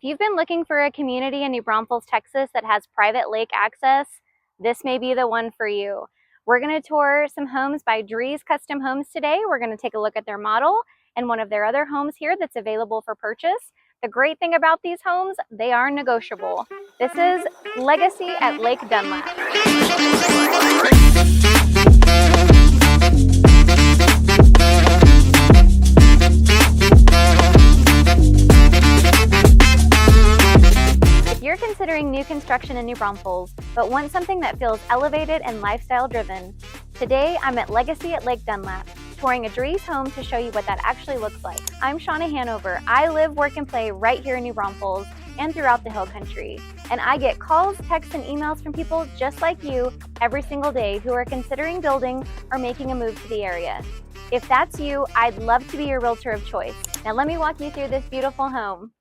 If you've been looking for a community in New Braunfels, Texas that has private lake access, this may be the one for you. We're going to tour some homes by Drees Custom Homes today. We're going to take a look at their model and one of their other homes here that's available for purchase. The great thing about these homes, they are negotiable. This is Legacy at Lake Dunlap. If you're considering new construction in New Braunfels, but want something that feels elevated and lifestyle driven, today I'm at Legacy at Lake Dunlap, touring a Drees home to show you what that actually looks like. I'm Shaunna Hanover. I live, work, and play right here in New Braunfels and throughout the Hill Country. And I get calls, texts, and emails from people just like you every single day who are considering building or making a move to the area. If that's you, I'd love to be your realtor of choice. Now let me walk you through this beautiful home.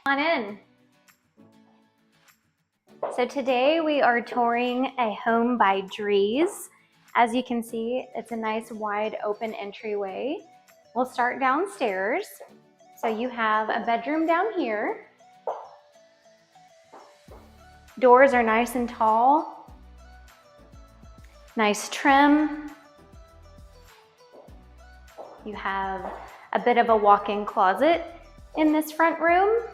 Come on in. So today we are touring a home by Drees. As you can see, it's a nice wide open entryway. We'll start downstairs. So you have a bedroom down here. Doors are nice and tall. Nice trim. You have a bit of a walk-in closet in this front room.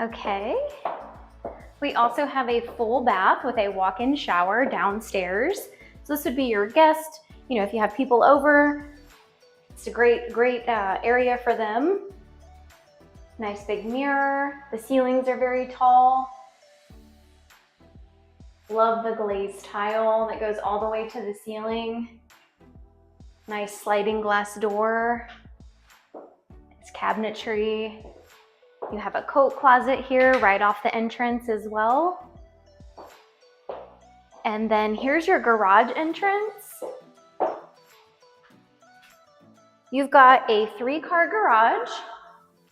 Okay. We also have a full bath with a walk-in shower downstairs. So this would be your guest, if you have people over, it's a great area for them. Nice big mirror. The ceilings are very tall. Love the glazed tile that goes all the way to the ceiling. Nice sliding glass door. It's cabinetry. You have a coat closet here right off the entrance as well. And then here's your garage entrance. You've got a 3-car garage.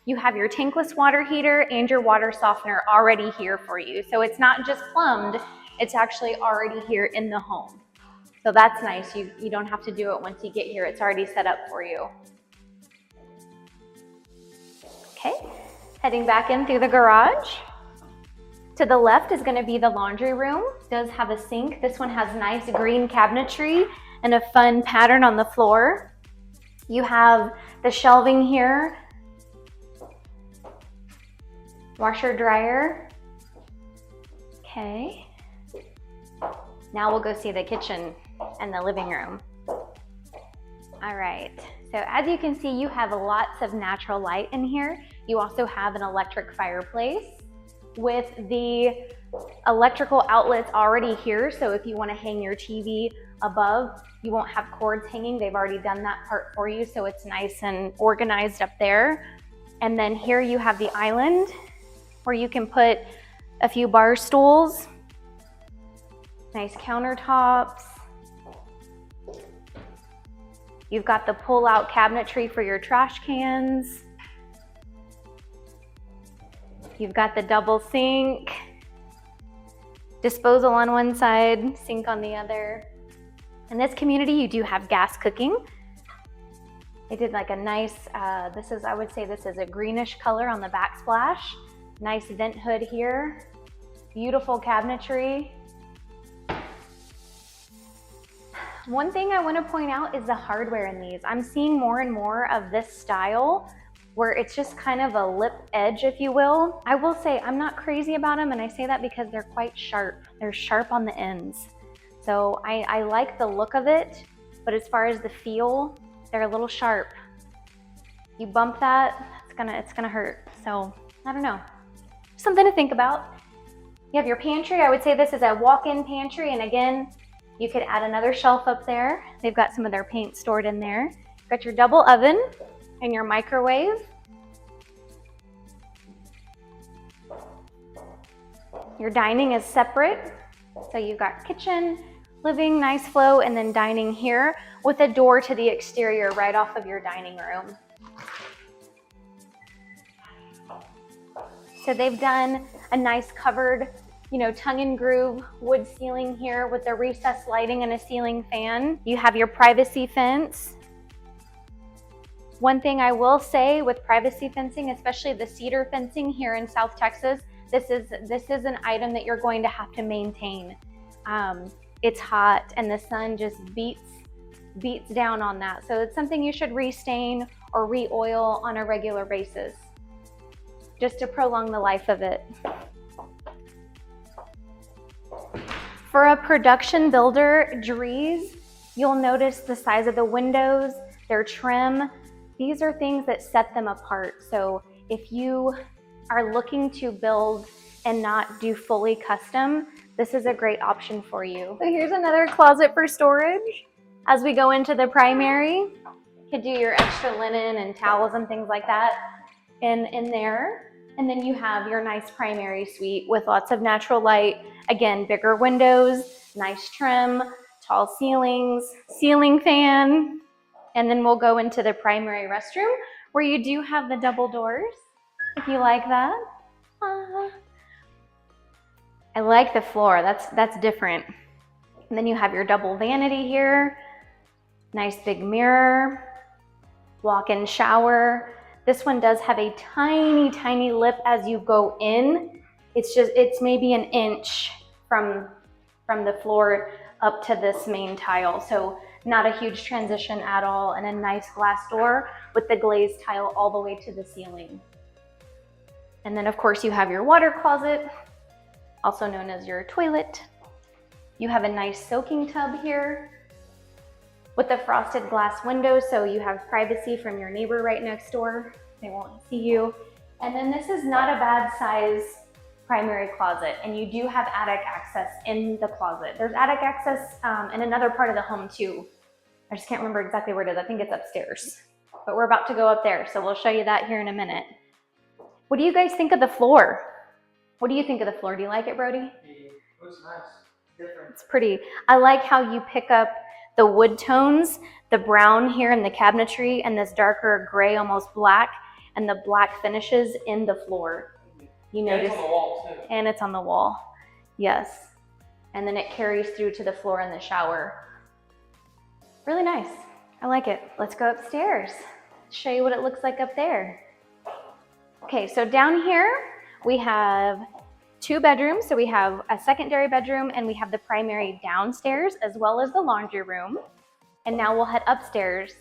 You have your tankless water heater and your water softener already here for you. So it's not just plumbed, it's actually already here in the home. So that's nice. You don't have to do it once you get here. It's already set up for you. Okay. Heading back in through the garage. To the left is going to be the laundry room. It does have a sink. This one has nice green cabinetry and a fun pattern on the floor. You have the shelving here. Washer dryer. Okay. Now we'll go see the kitchen and the living room. All right. So as you can see, you have lots of natural light in here. You also have an electric fireplace with the electrical outlets already here. So if you want to hang your TV above, you won't have cords hanging. They've already done that part for you. So it's nice and organized up there. And then here you have the island where you can put a few bar stools, nice countertops. You've got the pull-out cabinetry for your trash cans. You've got the double sink, disposal on one side, sink on the other. In this community, you do have gas cooking. They did like a nice, I would say this is a greenish color on the backsplash. Nice vent hood here. Beautiful cabinetry. One thing I want to point out is the hardware in these. I'm seeing more and more of this style where it's just kind of a lip edge, if you will. I will say I'm not crazy about them, and I say that because they're quite sharp. They're sharp on the ends. So I like the look of it, but as far as the feel, they're a little sharp. You bump that, it's gonna hurt. So I don't know. Something to think about. You have your pantry. I would say this is a walk-in pantry, and again, you could add another shelf up there. They've got some of their paint stored in there. You've got your double oven and your microwave. Your dining is separate. So you've got kitchen, living, nice flow, and then dining here with a door to the exterior right off of your dining room. So they've done a nice covered you know, tongue and groove wood ceiling here with the recessed lighting and a ceiling fan. You have your privacy fence. One thing I will say with privacy fencing, especially the cedar fencing here in South Texas, this is an item that you're going to have to maintain. It's hot and the sun just beats down on that. So it's something you should restain or re-oil on a regular basis, just to prolong the life of it. For a production builder, Drees, you'll notice the size of the windows, their trim. These are things that set them apart. So if you are looking to build and not do fully custom, this is a great option for you. So here's another closet for storage. As we go into the primary, you could do your extra linen and towels and things like that in there. And then you have your nice primary suite with lots of natural light. Again, bigger windows, nice trim, tall ceilings, ceiling fan. And then we'll go into the primary restroom where you do have the double doors, if you like that. I like the floor, that's different. And then you have your double vanity here, nice big mirror, walk-in shower. This one does have a tiny, tiny lip as you go in. It's maybe an inch from the floor up to this main tile. So not a huge transition at all, and a nice glass door with the glazed tile all the way to the ceiling. And then of course you have your water closet, also known as your toilet. You have a nice soaking tub here with the frosted glass windows, so you have privacy from your neighbor right next door. They won't see you. And then this is not a bad size primary closet, and you do have attic access in the closet. There's attic access in another part of the home too. I just can't remember exactly where it is. I think it's upstairs, but we're about to go up there, so we'll show you that here in a minute. What do you guys think of the floor? What do you think of the floor? Do you like it, Brody? It looks nice. Different. It's pretty. I like how you pick up the wood tones, the brown here in the cabinetry, and this darker gray, almost black, and the black finishes in the floor. You notice, it's on the wall too. And it's on the wall, yes. And then it carries through to the floor in the shower. Really nice. I like it. Let's go upstairs. Show you what it looks like up there. Okay, so down here we have 2 bedrooms. So we have a secondary bedroom and we have the primary downstairs as well as the laundry room. And now we'll head upstairs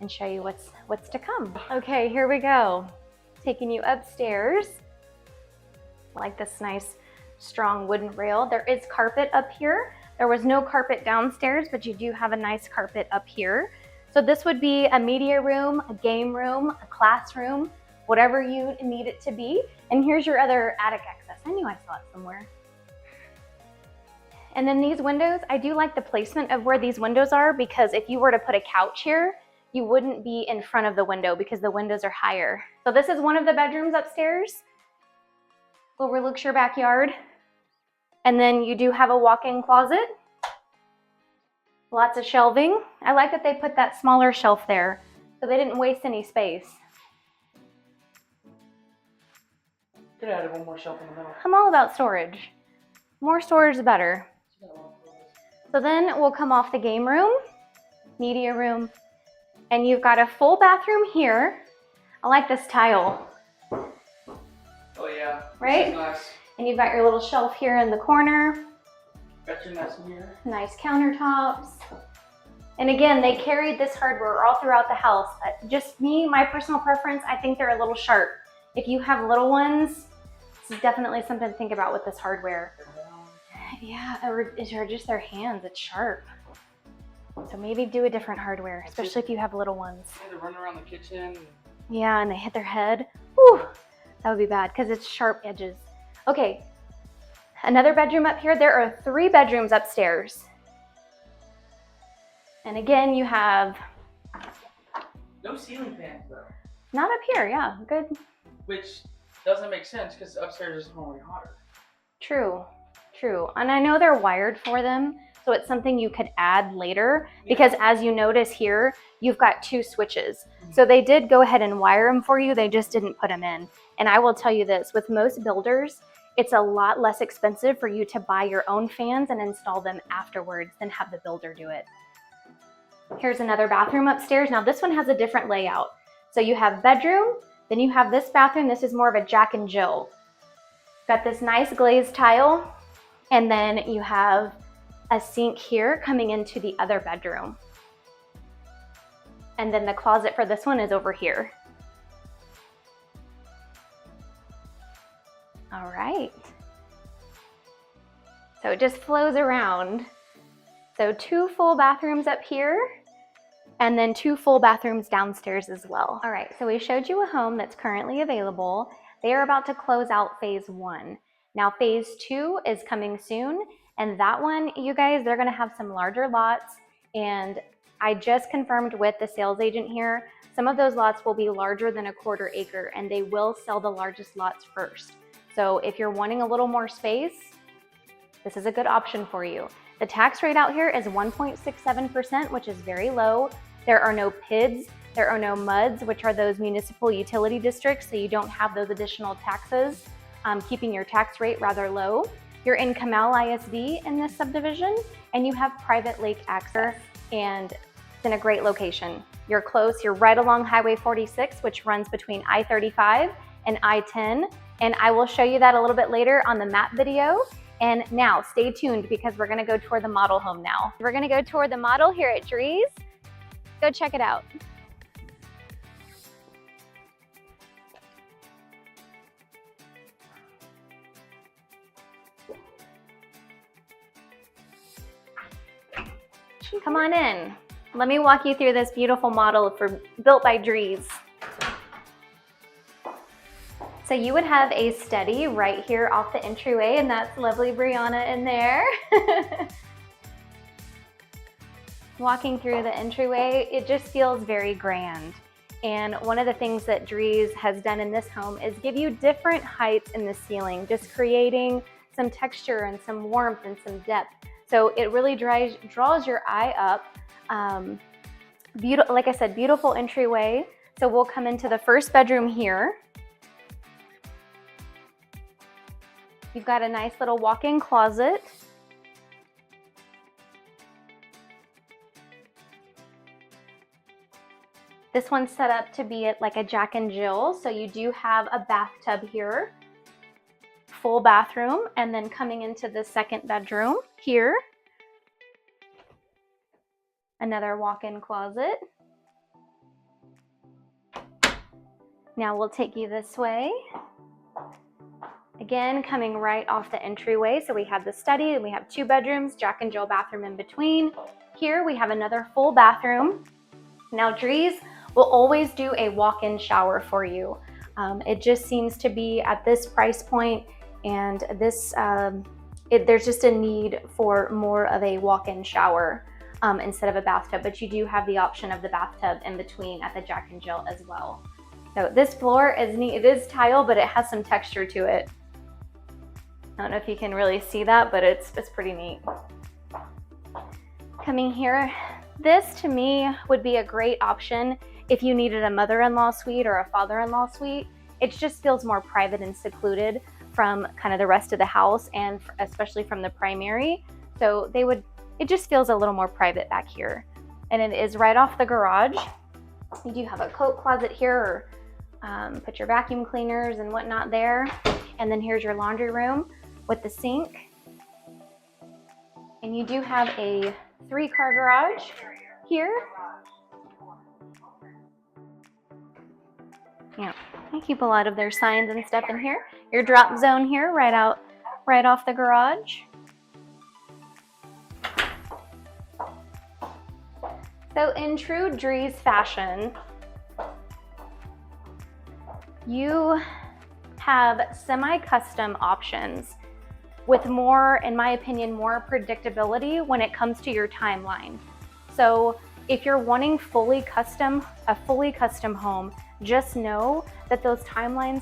and show you what's to come. Okay, here we go. Taking you upstairs. I like this nice strong wooden rail. There is carpet up here. There was no carpet downstairs, but you do have a nice carpet up here. So this would be a media room, a game room, a classroom, whatever you need it to be. And here's your other attic access. I knew I saw it somewhere. And then these windows, I do like the placement of where these windows are, because if you were to put a couch here, you wouldn't be in front of the window because the windows are higher. So this is one of the bedrooms upstairs. Overlooks your backyard. And then you do have a walk-in closet. Lots of shelving. I like that they put that smaller shelf there, so they didn't waste any space. Could have added one more shelf in the middle. I'm all about storage. More storage is better. So then we'll come off the game room, media room, and you've got a full bathroom here. I like this tile. Oh yeah. Right? This is nice. And you've got your little shelf here in the corner. Got your nice mirror. Nice countertops. And again, they carried this hardware all throughout the house. Just me, my personal preference, I think they're a little sharp. If you have little ones, this is definitely something to think about with this hardware. Yeah, or just their hands, it's sharp. So maybe do a different hardware, especially if you have little ones. They run around the kitchen. Yeah, and they hit their head. Whew, that would be bad because it's sharp edges. Okay, another bedroom up here. There are 3 bedrooms upstairs. And again, you have... No ceiling fans though. Not up here, yeah, good. Which doesn't make sense because upstairs is normally hotter. True, true. And I know they're wired for them, so it's something you could add later, because as you notice here, you've got 2 switches. So they did go ahead and wire them for you, they just didn't put them in. And I will tell you this, with most builders, It's a lot less expensive for you to buy your own fans and install them afterwards than have the builder do it. Here's another bathroom upstairs. Now this one has a different layout. So you have bedroom, then you have this bathroom. This is more of a Jack and Jill. Got this nice glazed tile, and then you have a sink here coming into the other bedroom. And then the closet for this one is over here. All right. So it just flows around. So 2 full bathrooms up here, and then 2 full bathrooms downstairs as well. All right, so we showed you a home that's currently available. They are about to close out phase 1. Now phase 2 is coming soon, and that one, you guys, they're gonna have some larger lots, and I just confirmed with the sales agent here, some of those lots will be larger than a 1/4 acre, and they will sell the largest lots first. So if you're wanting a little more space, this is a good option for you. The tax rate out here is 1.67%, which is very low. There are no PIDs, there are no MUDs, which are those municipal utility districts, so you don't have those additional taxes, keeping your tax rate rather low. You're in Kamal ISD in this subdivision, and you have private lake access, and it's in a great location. You're close, you're right along Highway 46, which runs between I-35 and I-10, and I will show you that a little bit later on the map video. And now stay tuned because we're gonna go tour the model home now. We're gonna go tour the model here at Drees. Go check it out. Come on in. Let me walk you through this beautiful model built by Drees. So you would have a study right here off the entryway, and that's lovely Brianna in there. Walking through the entryway, it just feels very grand. And one of the things that Drees has done in this home is give you different heights in the ceiling, just creating some texture and some warmth and some depth. So it really draws your eye up. Like I said, beautiful entryway. So we'll come into the first bedroom here. You've got a nice little walk-in closet. This one's set up to be like a Jack and Jill, so you do have a bathtub here, full bathroom, and then coming into the second bedroom here, another walk-in closet. Now we'll take you this way. Again, coming right off the entryway. So we have the study and we have 2 bedrooms, Jack and Jill bathroom in between. Here we have another full bathroom. Now Drees will always do a walk-in shower for you. It just seems to be at this price point, and this there's just a need for more of a walk-in shower instead of a bathtub, but you do have the option of the bathtub in between at the Jack and Jill as well. So this floor is neat. It is tile, but it has some texture to it. I don't know if you can really see that, but it's pretty neat. Coming here, this to me would be a great option if you needed a mother-in-law suite or a father-in-law suite. It just feels more private and secluded from kind of the rest of the house, and especially from the primary. So it just feels a little more private back here. And it is right off the garage. You do have a coat closet here, or put your vacuum cleaners and whatnot there. And then here's your laundry room with the sink. And you do have a 3-car garage here. Yeah, I keep a lot of their signs and stuff in here. Your drop zone here, right off the garage. So in true Drees fashion, you have semi-custom options with more, in my opinion, more predictability when it comes to your timeline. So if you're wanting a fully custom home, just know that those timelines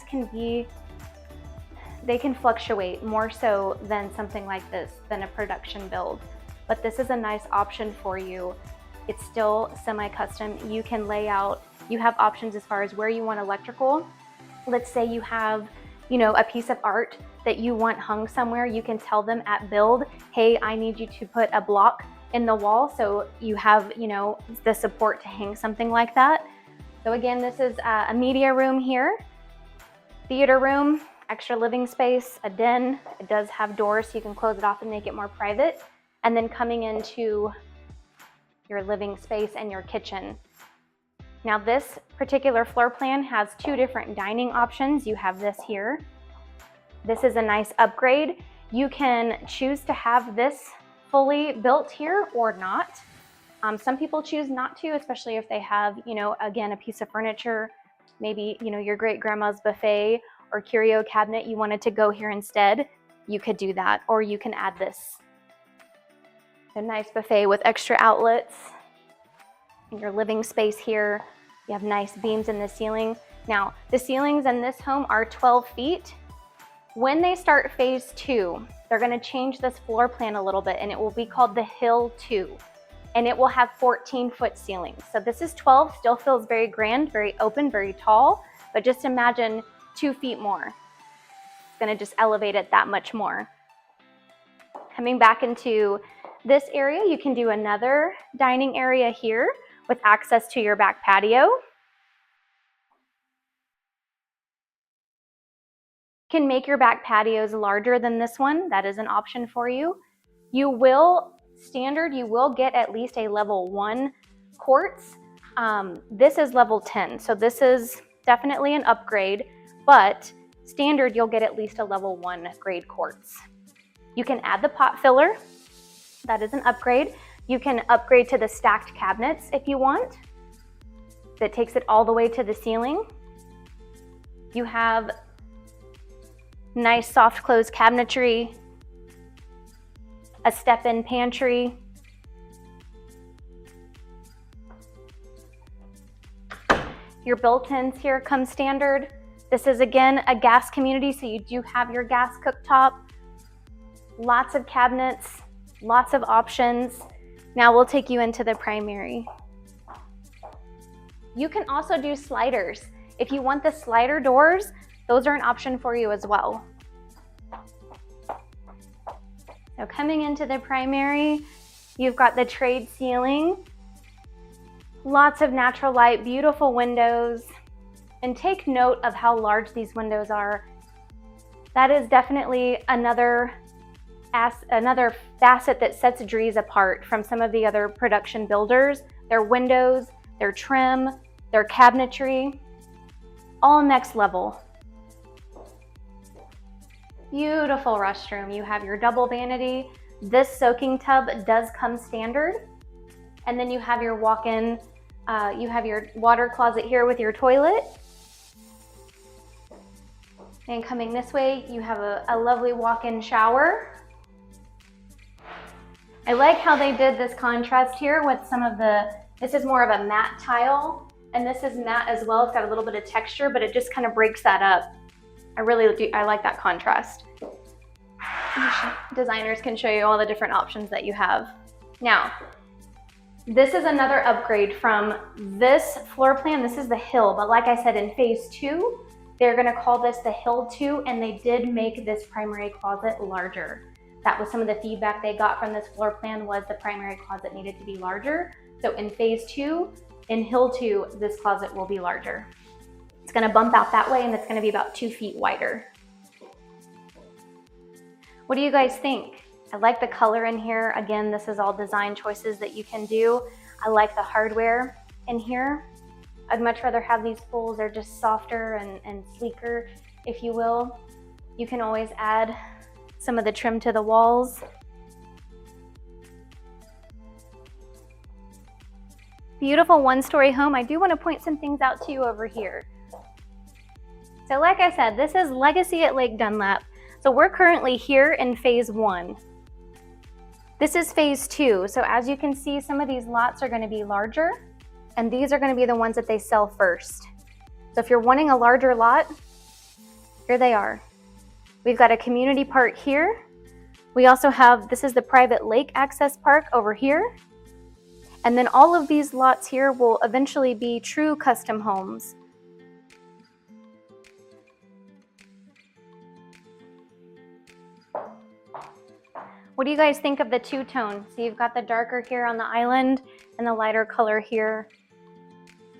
they can fluctuate more so than something like this, than a production build. But this is a nice option for you. It's still semi-custom. You can lay out, you have options as far as where you want electrical. Let's say you have, a piece of art that you want hung somewhere, you can tell them at build, hey, I need you to put a block in the wall so you have, you know, the support to hang something like that. So again, this is a media room here, theater room, extra living space, a den. It does have doors so you can close it off and make it more private. And then coming into your living space and your kitchen. Now this particular floor plan has two different dining options. You have this here. This is a nice upgrade. You can choose to have this fully built here or not. Some people choose not to, especially if they have, you know, again, a piece of furniture, maybe, you know, your great grandma's buffet or curio cabinet, you wanted to go here instead, you could do that, or you can add this. A nice buffet with extra outlets in your living space here. You have nice beams in the ceiling. Now, the ceilings in this home are 12 feet. When they start phase 2, they're gonna change this floor plan a little bit and it will be called the Hill 2. And it will have 14-foot ceilings. So this is 12, still feels very grand, very open, very tall, but just imagine 2 feet more. It's gonna just elevate it that much more. Coming back into this area, you can do another dining area here with access to your back patio. You can make your back patios larger than this one. That is an option for you. You will get at least a level 1 quartz. This is level 10, so this is definitely an upgrade, but standard you'll get at least a level 1 grade quartz. You can add the pot filler. That is an upgrade. You can upgrade to the stacked cabinets if you want. That takes it all the way to the ceiling. You have nice soft close cabinetry, a step-in pantry. Your built-ins here come standard. This is again a gas community, so you do have your gas cooktop. Lots of cabinets, lots of options. Now we'll take you into the primary. You can also do sliders. If you want the slider doors, those are an option for you as well. So coming into the primary, you've got the trade ceiling, lots of natural light, beautiful windows, and take note of how large these windows are. That is definitely another facet that sets Drees apart from some of the other production builders. Their windows, their trim, their cabinetry, all next level. Beautiful restroom. You have your double vanity. This soaking tub does come standard. And then you have your walk-in, you have your water closet here with your toilet. And coming this way, you have a lovely walk-in shower. I like how they did this contrast here with some of this is more of a matte tile, and this is matte as well. It's got a little bit of texture, but it just kind of breaks that up. I like that contrast. Designers can show you all the different options that you have. Now, this is another upgrade from this floor plan. This is the Hill, but like I said, in phase 2, they're gonna call this the Hill 2, and they did make this primary closet larger. That was some of the feedback they got from this floor plan, was the primary closet needed to be larger. So in phase 2, in Hill 2, this closet will be larger. It's gonna bump out that way, and it's gonna be about 2 feet wider. What do you guys think? I like the color in here. Again, this is all design choices that you can do. I like the hardware in here. I'd much rather have these pulls. They're just softer and sleeker, if you will. You can always add some of the trim to the walls. Beautiful one-story home. I do want to point some things out to you over here. So like I said, this is Legacy at Lake Dunlap. So we're currently here in phase 1. This is phase 2. So as you can see, some of these lots are going to be larger, and these are going to be the ones that they sell first. So if you're wanting a larger lot, here they are. We've got a community park here. We also have, this is the private lake access park over here. And then all of these lots here will eventually be true custom homes. What do you guys think of the two-tone? So you've got the darker here on the island and the lighter color here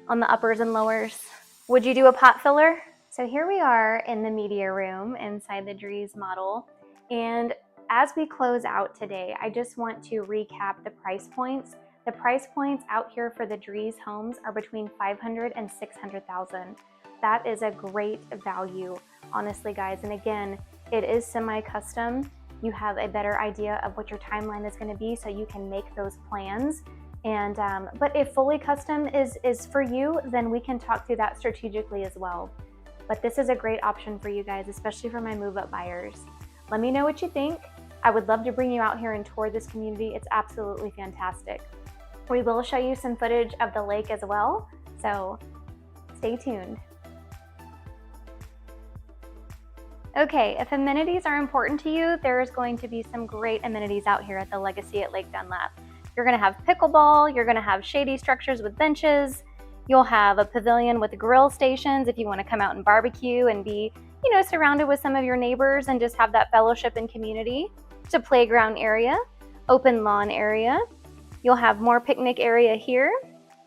on the uppers and lowers. Would you do a pot filler? So here we are in the media room inside the Drees model. And as we close out today, I just want to recap the price points. The price points out here for the Drees homes are between $500,000 and $600,000. That is a great value, honestly, guys. And again, it is semi-custom. You have a better idea of what your timeline is going to be, so you can make those plans. And but if fully custom is for you, then we can talk through that strategically as well. But this is a great option for you guys, especially for my move-up buyers. Let me know what you think. I would love to bring you out here and tour this community. It's absolutely fantastic. We will show you some footage of the lake as well, so stay tuned. Okay, if amenities are important to you, there is going to be some great amenities out here at the Legacy at Lake Dunlap. You're gonna have pickleball, you're gonna have shady structures with benches, you'll have a pavilion with grill stations if you wanna come out and barbecue and be, surrounded with some of your neighbors and just have that fellowship and community. It's a playground area, open lawn area. You'll have more picnic area here,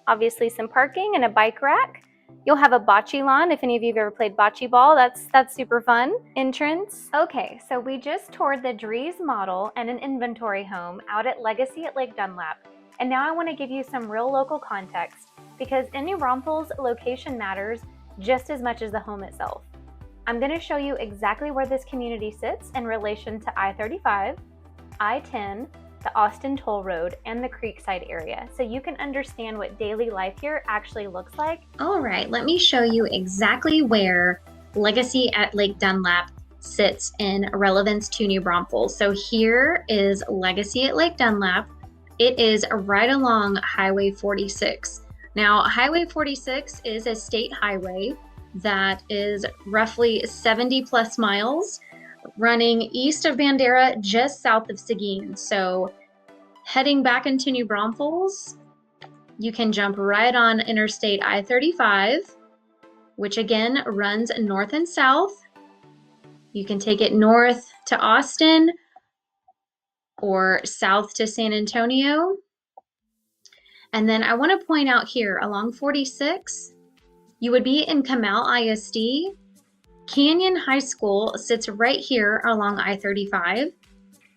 obviously some parking and a bike rack. You'll have a bocce lawn if any of you have ever played bocce ball. That's super fun. Entrance. Okay, so we just toured the Drees model and an inventory home out at Legacy at Lake Dunlap. And now I want to give you some real local context, because in New Braunfels, location matters just as much as the home itself. I'm going to show you exactly where this community sits in relation to I-35, I-10, the Austin Toll Road, and the Creekside area, so you can understand what daily life here actually looks like. All right, let me show you exactly where Legacy at Lake Dunlap sits in relevance to New Braunfels. So here is Legacy at Lake Dunlap. It is right along Highway 46. Now, Highway 46 is a state highway that is roughly 70 plus miles, running east of Bandera, just south of Seguin. So heading back into New Braunfels, you can jump right on Interstate I-35, which again runs north and south. You can take it north to Austin or south to San Antonio. And then I want to point out here along 46, you would be in Comal ISD. Canyon High School sits right here along I-35.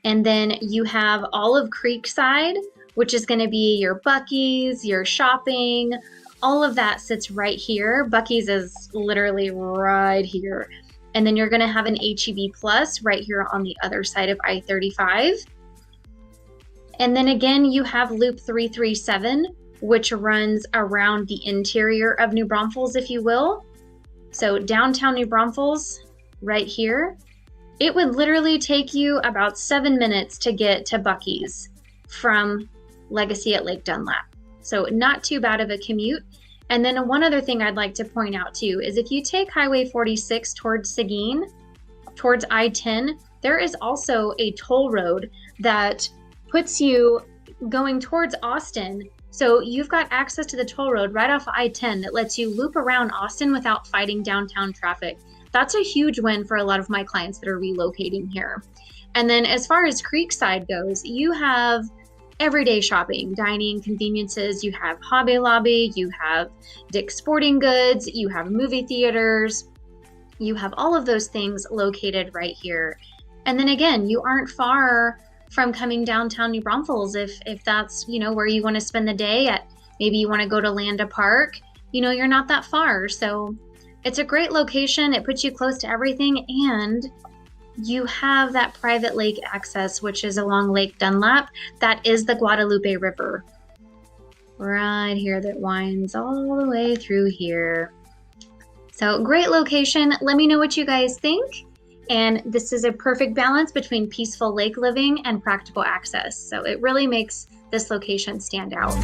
And then you have all of Creekside, which is going to be your Buc-ee's, your shopping, all of that sits right here. Buc-ee's is literally right here. And then you're going to have an HEB Plus right here on the other side of I-35. And then again, you have Loop 337, which runs around the interior of New Braunfels, if you will. So downtown New Braunfels, right here, it would literally take you about 7 minutes to get to Buc-ee's from Legacy at Lake Dunlap. So not too bad of a commute. And then one other thing I'd like to point out too is if you take Highway 46 towards Seguin, towards I-10, there is also a toll road that puts you going towards Austin. So you've got access to the toll road right off I-10 that lets you loop around Austin without fighting downtown traffic. That's a huge win for a lot of my clients that are relocating here. And then as far as Creekside goes, you have everyday shopping, dining, conveniences, you have Hobby Lobby, you have Dick's Sporting Goods, you have movie theaters, you have all of those things located right here. And then again, you aren't far from coming downtown New Braunfels if that's, where you want to spend the day at. Maybe you want to go to Landa Park, you're not that far. So it's a great location. It puts you close to everything, and you have that private lake access, which is along Lake Dunlap. That is the Guadalupe River right here that winds all the way through here. So great location. Let me know what you guys think. And this is a perfect balance between peaceful lake living and practical access. So it really makes this location stand out.